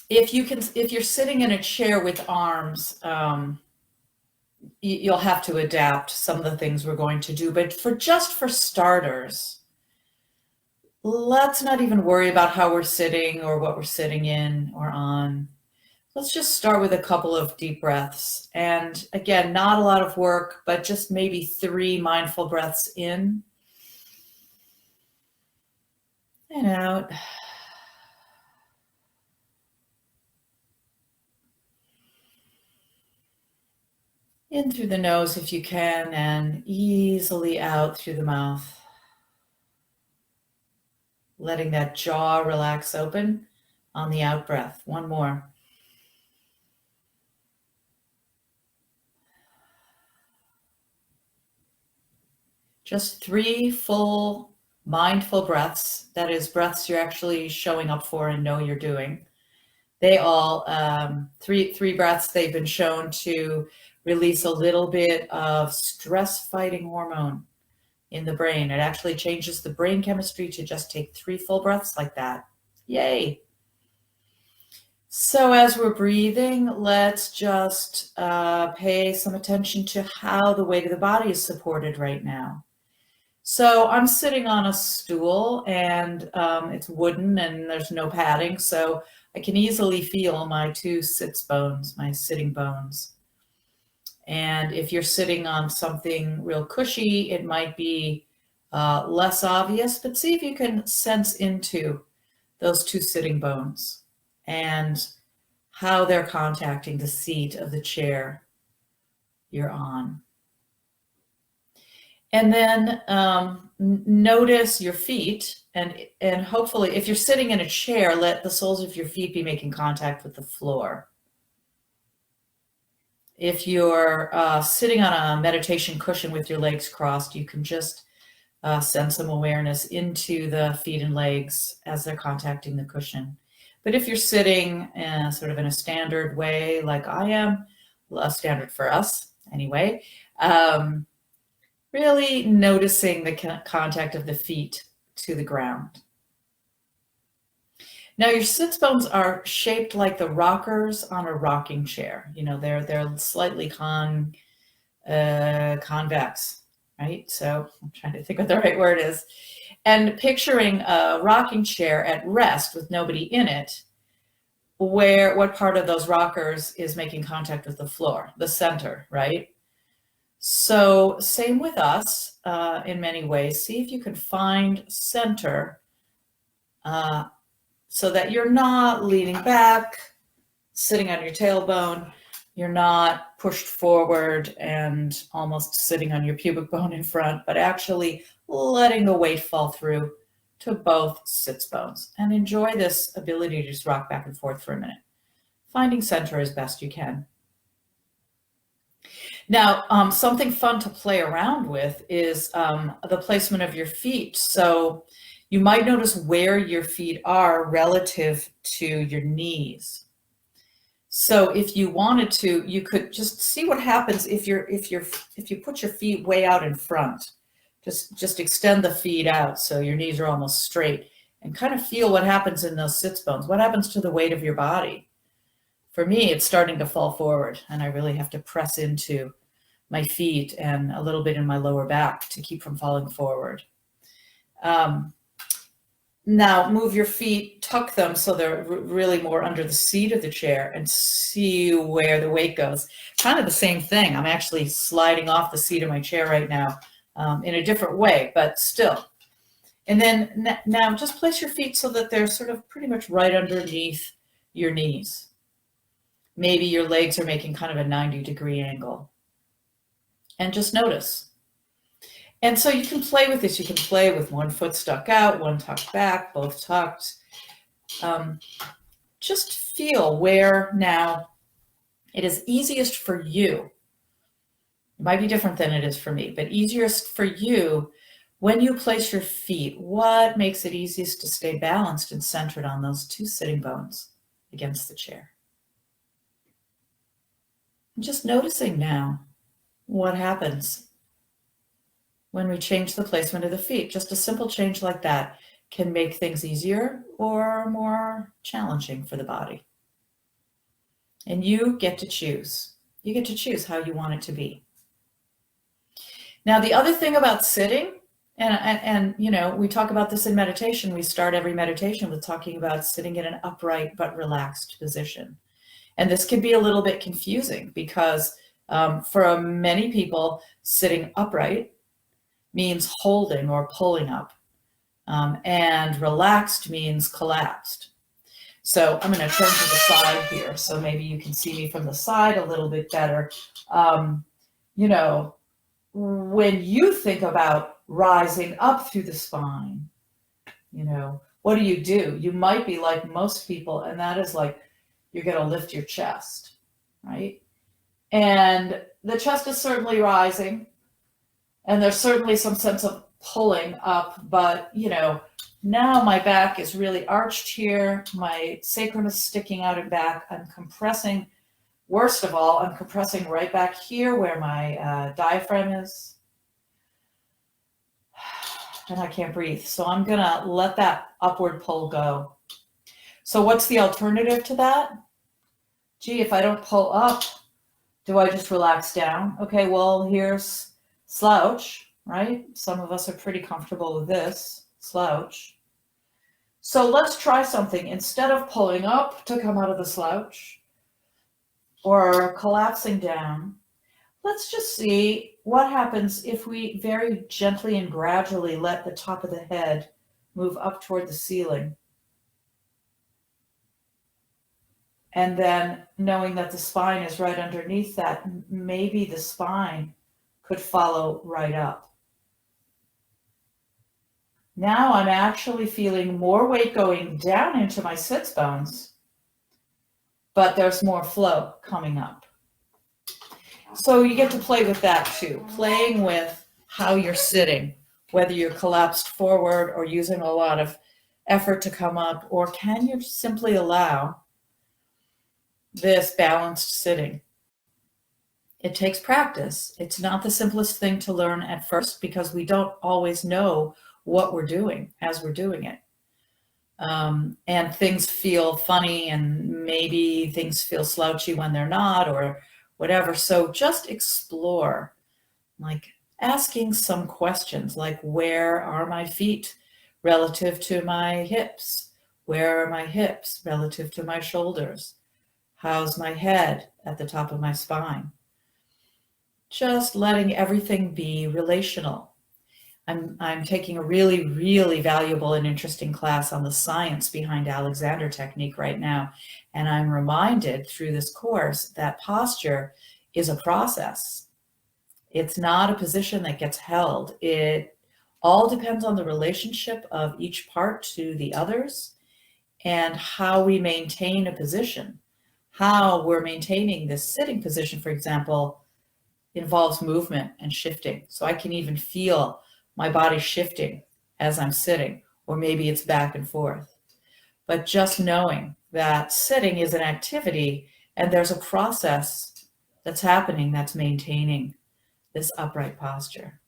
if you're sitting in a chair with arms, you'll have to adapt some of the things we're going to do. But for starters, let's not even worry about how we're sitting or what we're sitting in or on. Let's just start with a couple of deep breaths. And again, not a lot of work, but just maybe 3 mindful breaths in and out. In through the nose if you can, and easily out through the mouth. Letting that jaw relax open on the out breath. One more. Just 3 full mindful breaths. That is breaths you're actually showing up for and know you're doing. They all, three breaths, they've been shown to release a little bit of stress-fighting hormone in the brain. It actually changes the brain chemistry to just take 3 full breaths like that. Yay. So as we're breathing, let's just pay some attention to how the weight of the body is supported right now. So I'm sitting on a stool, and it's wooden and there's no padding, so I can easily feel my 2 sits bones, my sitting bones. And if you're sitting on something real cushy, it might be less obvious, but see if you can sense into those 2 sitting bones and how they're contacting the seat of the chair you're on. And then notice your feet, and hopefully if you're sitting in a chair, let the soles of your feet be making contact with the floor. If you're sitting on a meditation cushion with your legs crossed, you can just send some awareness into the feet and legs as they're contacting the cushion. But if you're sitting sort of in a standard way, like I am, standard for us anyway, really noticing the contact of the feet to the ground. Now your sits bones are shaped like the rockers on a rocking chair. You know, they're slightly convex, right? So I'm trying to think what the right word is. And picturing a rocking chair at rest with nobody in it, what part of those rockers is making contact with the floor? The center, right? So same with us in many ways. See if you can find center so that you're not leaning back, sitting on your tailbone. You're not pushed forward and almost sitting on your pubic bone in front, but actually letting the weight fall through to both sits bones. And enjoy this ability to just rock back and forth for a minute, finding center as best you can. Now, something fun to play around with is the placement of your feet. So you might notice where your feet are relative to your knees. So if you wanted to, you could just see what happens if you put your feet way out in front. Just extend the feet out so your knees are almost straight, and kind of feel what happens in those sits bones. What happens to the weight of your body? For me, it's starting to fall forward, and I really have to press into my feet and a little bit in my lower back to keep from falling forward. Now move your feet, tuck them so they're really more under the seat of the chair, and see where the weight goes. Kind of the same thing. I'm actually sliding off the seat of my chair right now in a different way, but still. And then now just place your feet so that they're sort of pretty much right underneath your knees. Maybe your legs are making kind of a 90-degree angle. And just notice. And so you can play with this. You can play with one foot stuck out, one tucked back, both tucked. Just feel where now it is easiest for you. It might be different than it is for me, but easiest for you when you place your feet. What makes it easiest to stay balanced and centered on those 2 sitting bones against the chair? I'm just noticing now what happens when we change the placement of the feet. Just a simple change like that can make things easier or more challenging for the body. And you get to choose. You get to choose how you want it to be. Now, the other thing about sitting, and you know, we talk about this in meditation. We start every meditation with talking about sitting in an upright but relaxed position. And this can be a little bit confusing because for many people, sitting upright means holding or pulling up, and relaxed means collapsed. So I'm going to turn to the side here so maybe you can see me from the side a little bit better. You know, when you think about rising up through the spine, you know, what do? You might be like most people, and that is like you're going to lift your chest, right? And the chest is certainly rising, and there's certainly some sense of pulling up, but you know, now my back is really arched here, my sacrum is sticking out and back, I'm compressing. Worst of all, I'm compressing right back here where my diaphragm is, and I can't breathe. So I'm gonna let that upward pull go. So what's the alternative to that? Gee, if I don't pull up, do I just relax down? Okay, well, here's slouch, right? Some of us are pretty comfortable with this, slouch. So let's try something. Instead of pulling up to come out of the slouch or collapsing down, let's just see what happens if we very gently and gradually let the top of the head move up toward the ceiling. And then knowing that the spine is right underneath that, maybe the spine could follow right up. Now I'm actually feeling more weight going down into my sits bones, but there's more flow coming up. So you get to play with that too, playing with how you're sitting, whether you're collapsed forward or using a lot of effort to come up, or can you simply allow this balanced sitting? It takes practice. It's not the simplest thing to learn at first because we don't always know what we're doing as we're doing it. And things feel funny, and maybe things feel slouchy when they're not, or whatever. So just explore, like asking some questions like, where are my feet relative to my hips? Where are my hips relative to my shoulders? How's my head at the top of my spine? Just letting everything be relational. I'm taking a really, really valuable and interesting class on the science behind Alexander technique right now. And I'm reminded through this course that posture is a process. It's not a position that gets held. It all depends on the relationship of each part to the others and how we maintain a position. How we're maintaining this sitting position, for example, involves movement and shifting. So I can even feel my body shifting as I'm sitting, or maybe it's back and forth. But just knowing that sitting is an activity and there's a process that's happening that's maintaining this upright posture.